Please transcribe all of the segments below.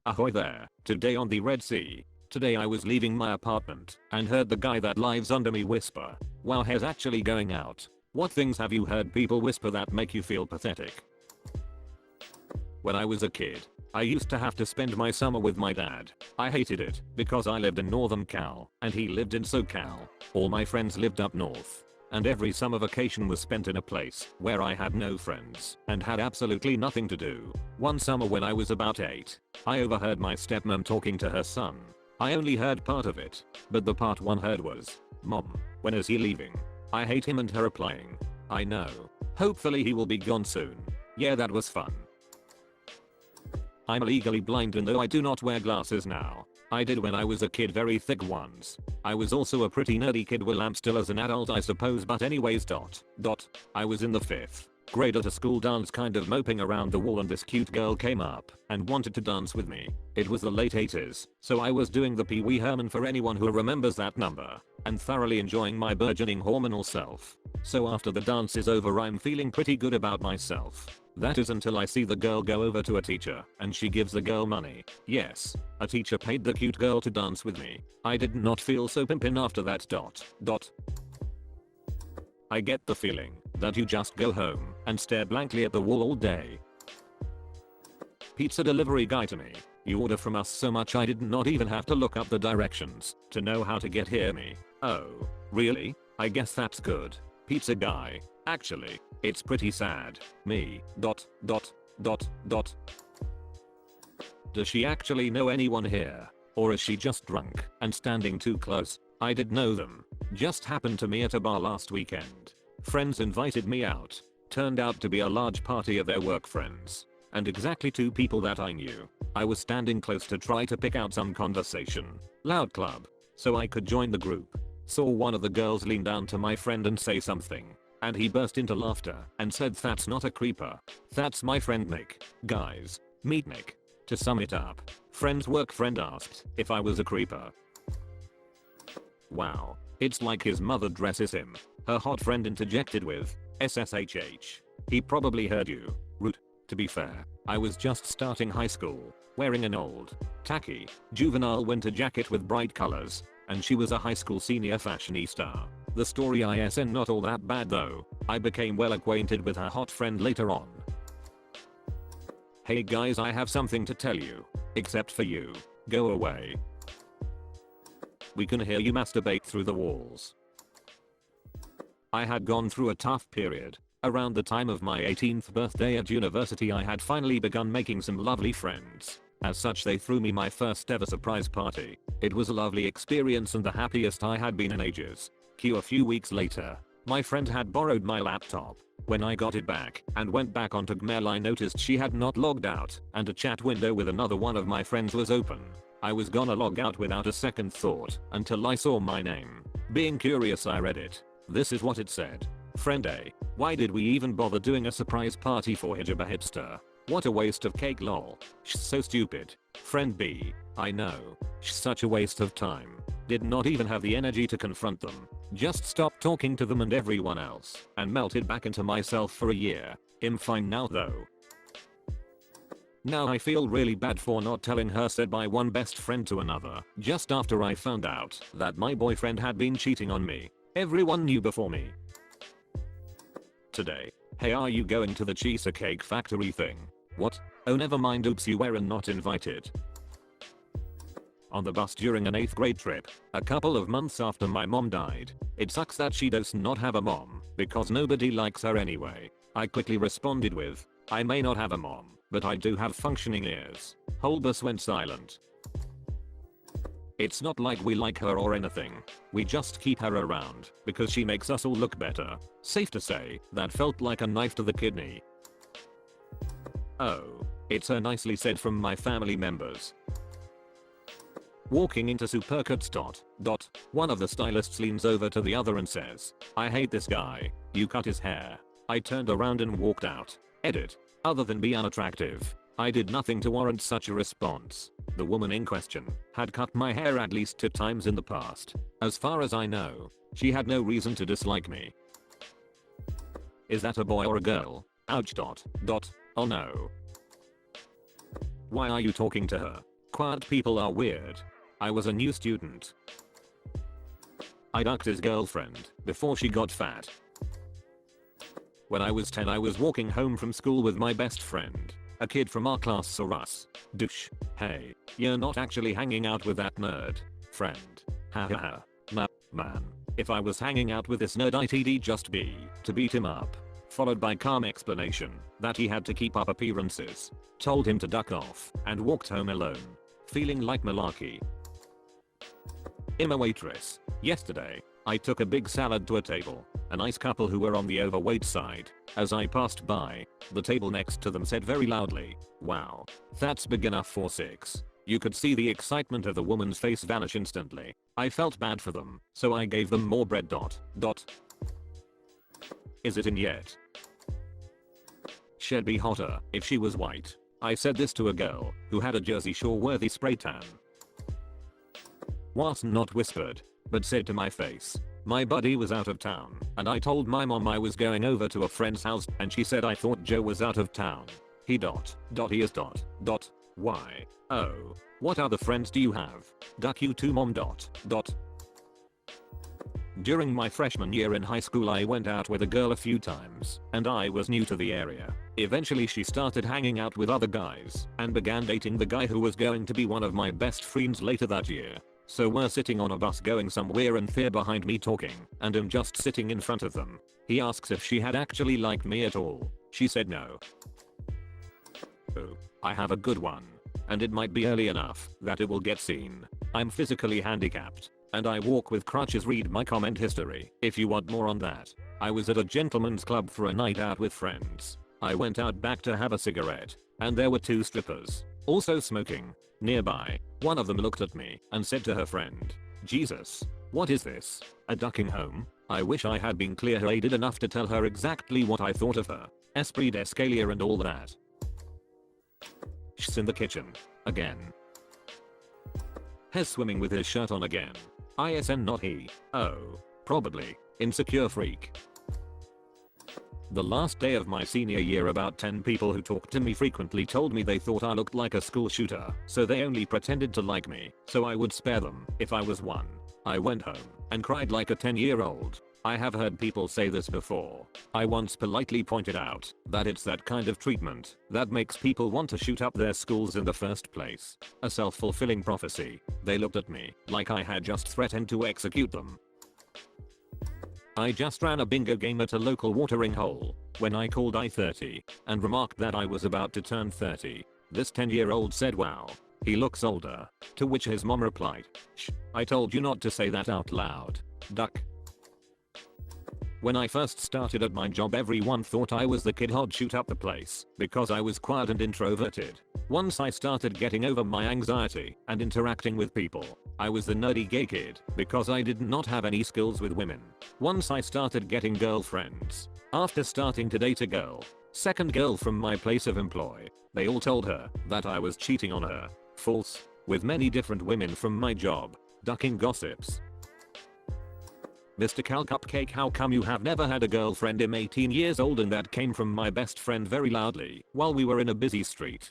Ahoy there. Today on the Red Sea. Today I was leaving my apartment and heard the guy that lives under me whisper, "Wow, he's actually going out." What things have you heard people whisper that make you feel pathetic? When I was a kid, I used to have to spend my summer with my dad. I hated it because I lived in Northern Cal and he lived in SoCal. All my friends lived up north. And every summer vacation was spent in a place where I had no friends and had absolutely nothing to do. One summer when I was about 8, I overheard my stepmom talking to her son. I only heard part of it, but the part one heard was, "Mom, when is he leaving?" I hate him, and her replying, "I know. Hopefully he will be gone soon." Yeah, that was fun. I'm legally blind, and though I do not wear glasses now, I did when I was a kid, very thick ones. I was also a pretty nerdy kid, well I'm still as an adult I suppose, but anyways. I was in the 5th grade at a school dance, kind of moping around the wall, and this cute girl came up and wanted to dance with me. It was the late 80s, so I was doing the Pee Wee Herman for anyone who remembers that number, and thoroughly enjoying my burgeoning hormonal self. So after the dance is over, I'm feeling pretty good about myself. That is until I see the girl go over to a teacher and she gives the girl money. Yes, a teacher paid the cute girl to dance with me. I did not feel so pimpin' after that. I get the feeling that you just go home and stare blankly at the wall all day. Pizza delivery guy to me, "You order from us so much I did not even have to look up the directions to know how to get here." Me, "Oh, really? I guess that's good." Pizza guy, "Actually, it's pretty sad." Me, Does she actually know anyone here? Or is she just drunk and standing too close? I did know them. Just happened to me at a bar last weekend. Friends invited me out. Turned out to be a large party of their work friends. And exactly 2 people that I knew. I was standing close to try to pick out some conversation. Loud club. So I could join the group. Saw one of the girls lean down to my friend and say something. And he burst into laughter and said, "That's not a creeper. That's my friend Nick. Guys, meet Nick." To sum it up, friend's work friend asked if I was a creeper. Wow, it's like his mother dresses him. Her hot friend interjected with, "SSHH. He probably heard you." Rude. To be fair, I was just starting high school, wearing an old, tacky, juvenile winter jacket with bright colors, and she was a high school senior fashionista. The story isn't not all that bad though. I became well acquainted with her hot friend later on. "Hey guys, I have something to tell you. Except for you. Go away. We can hear you masturbate through the walls." I had gone through a tough period. Around the time of my 18th birthday at university, I had finally begun making some lovely friends. As such, they threw me my first ever surprise party. It was a lovely experience and the happiest I had been in ages. A few weeks later, my friend had borrowed my laptop. When I got it back and went back onto Gmail, I noticed she had not logged out and a chat window with another one of my friends was open. I was gonna log out without a second thought until I saw my name. Being curious, I read it. This is what it said. "Friend A, why did we even bother doing a surprise party for Hijaba Hipster? What a waste of cake, lol. Shh, so stupid." Friend B, "I know. Shh, such a waste of time. Did not even have the energy to confront them. Just stopped talking to them and everyone else and melted back into myself for a year. I'm fine now though." Now I feel really bad for not telling her, said my one best friend to another, just after I found out that my boyfriend had been cheating on me. Everyone knew before me. Today, "Hey, are you going to the cheesecake factory thing?" What? Oh never mind, oops, you were not invited. On the bus during an 8th grade trip, a couple of months after my mom died. It sucks that she does not have a mom, because nobody likes her anyway. I quickly responded with, "I may not have a mom, but I do have functioning ears." Whole bus went silent. It's not like we like her or anything. We just keep her around because she makes us all look better. Safe to say, that felt like a knife to the kidney. Oh, it's so nicely said from my family members. Walking into Supercuts. One of the stylists leans over to the other and says, "I hate this guy. You cut his hair." I turned around and walked out. Edit. Other than be unattractive, I did nothing to warrant such a response. The woman in question had cut my hair at least 2 times in the past. As far as I know, she had no reason to dislike me. Is that a boy or a girl? Ouch. Oh no. Why are you talking to her? Quiet people are weird. I was a new student. I ducked his girlfriend before she got fat. When I was 10 I was walking home from school with my best friend. A kid from our class saw us. Douche. Hey, you're not actually hanging out with that nerd. Friend. Ha ha ha. Man. If I was hanging out with this nerd it'd just be to beat him up. Followed by calm explanation that he had to keep up appearances. Told him to duck off and walked home alone. Feeling like malarkey. I'm a waitress. Yesterday, I took a big salad to a table. A nice couple who were on the overweight side. As I passed by, the table next to them said very loudly, "Wow, that's big enough for 6." You could see the excitement of the woman's face vanish instantly. I felt bad for them, so I gave them more bread. Is it in yet? She'd be hotter if she was white. I said this to a girl who had a Jersey Shore worthy spray tan. Was not whispered, but said to my face. My buddy was out of town, and I told my mom I was going over to a friend's house, and she said I thought Joe was out of town. He he is why? Oh, what other friends do you have? Duck you too mom. During my freshman year in high school I went out with a girl a few times, and I was new to the area. Eventually she started hanging out with other guys, and began dating the guy who was going to be one of my best friends later that year. So we're sitting on a bus going somewhere and they're behind me talking, and I'm just sitting in front of them. He asks if she had actually liked me at all. She said no. Oh, I have a good one. And it might be early enough that it will get seen. I'm physically handicapped, and I walk with crutches. Read my comment history if you want more on that. I was at a gentleman's club for a night out with friends. I went out back to have a cigarette, and there were 2 strippers, also smoking, nearby. One of them looked at me and said to her friend, "Jesus, what is this? A ducking home?" I wish I had been clear-headed enough to tell her exactly what I thought of her. Esprit d'escalier and all that. She's in the kitchen. Again. He's swimming with his shirt on again. ISN not he. Oh. Probably. Insecure freak. The last day of my senior year about 10 people who talked to me frequently told me they thought I looked like a school shooter, so they only pretended to like me, so I would spare them if I was one. I went home and cried like a 10-year-old. I have heard people say this before. I once politely pointed out that it's that kind of treatment that makes people want to shoot up their schools in the first place. A self-fulfilling prophecy. They looked at me like I had just threatened to execute them. I just ran a bingo game at a local watering hole when I called I-30 and remarked that I was about to turn 30. This 10-year-old said, "Wow, he looks older," to which his mom replied, "Shh, I told you not to say that out loud. Duck." When I first started at my job everyone thought I was the kid who'd shoot up the place because I was quiet and introverted. Once I started getting over my anxiety and interacting with people, I was the nerdy gay kid because I did not have any skills with women. Once I started getting girlfriends. After starting to date a girl, second girl from my place of employ, they all told her that I was cheating on her. False. With many different women from my job. Ducking gossips. Mr. Cal Cupcake, how come you have never had a girlfriend? I'm 18 years old and that came from my best friend very loudly while we were in a busy street.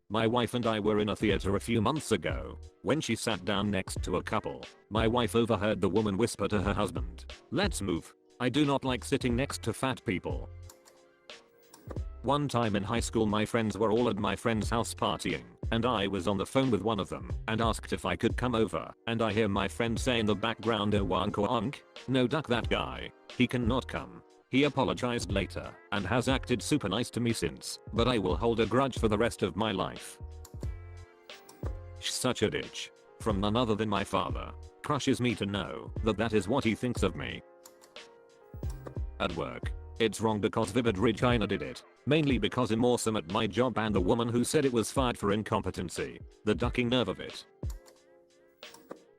My wife and I were in a theater a few months ago. When she sat down next to a couple, my wife overheard the woman whisper to her husband, "Let's move. I do not like sitting next to fat people." One time in high school my friends were all at my friend's house partying, and I was on the phone with one of them and asked if I could come over, and I hear my friend say in the background, "Oh wonk wonk." No, duck that guy. He cannot come. He apologized later and has acted super nice to me since, but I will hold a grudge for the rest of my life. Such a ditch. From none other than my father. Crushes me to know that that is what he thinks of me. At work. It's wrong because Vivid Regina did it. Mainly because I'm awesome at my job and the woman who said it was fired for incompetency. The ducking nerve of it.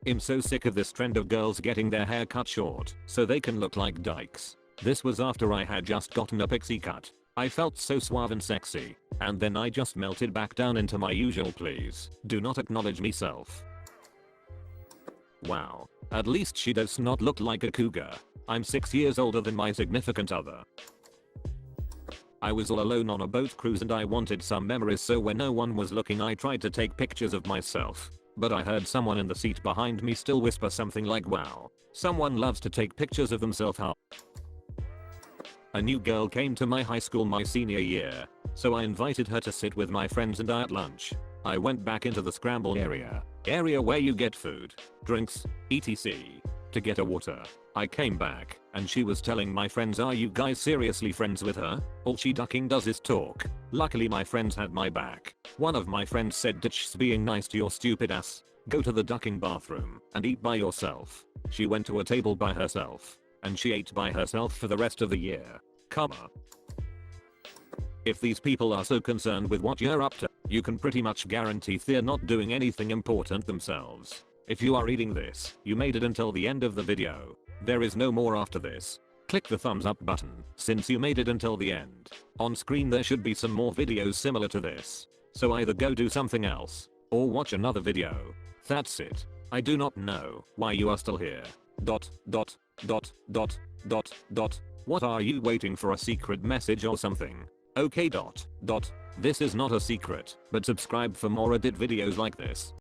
I'm so sick of this trend of girls getting their hair cut short so they can look like dykes. This was after I had just gotten a pixie cut. I felt so suave and sexy, and then I just melted back down into my usual please do not acknowledge me self. Wow, at least she does not look like a cougar. I'm 6 years older than my significant other. I was all alone on a boat cruise and I wanted some memories, so when no one was looking I tried to take pictures of myself. But I heard someone in the seat behind me still whisper something like, "Wow, someone loves to take pictures of themselves, huh?" A new girl came to my high school my senior year, so I invited her to sit with my friends and I at lunch. I went back into the scramble area where you get food, drinks, etc. to get a water. I came back and she was telling my friends, "Are you guys seriously friends with her? All she ducking does is talk." Luckily my friends had my back. One of my friends said, "Ditch being nice to your stupid ass. Go to the ducking bathroom and eat by yourself." She went to a table by herself and she ate by herself for the rest of the year. Comma. If these people are so concerned with what you're up to, you can pretty much guarantee they're not doing anything important themselves. If you are reading this, you made it until the end of the video. There is no more after this. Click the thumbs up button since you made it until the end. On screen there should be some more videos similar to this. So either go do something else or watch another video. That's it. I do not know why you are still here. ... What are you waiting for, a secret message or something? Okay ... This is not a secret, but subscribe for more edit videos like this.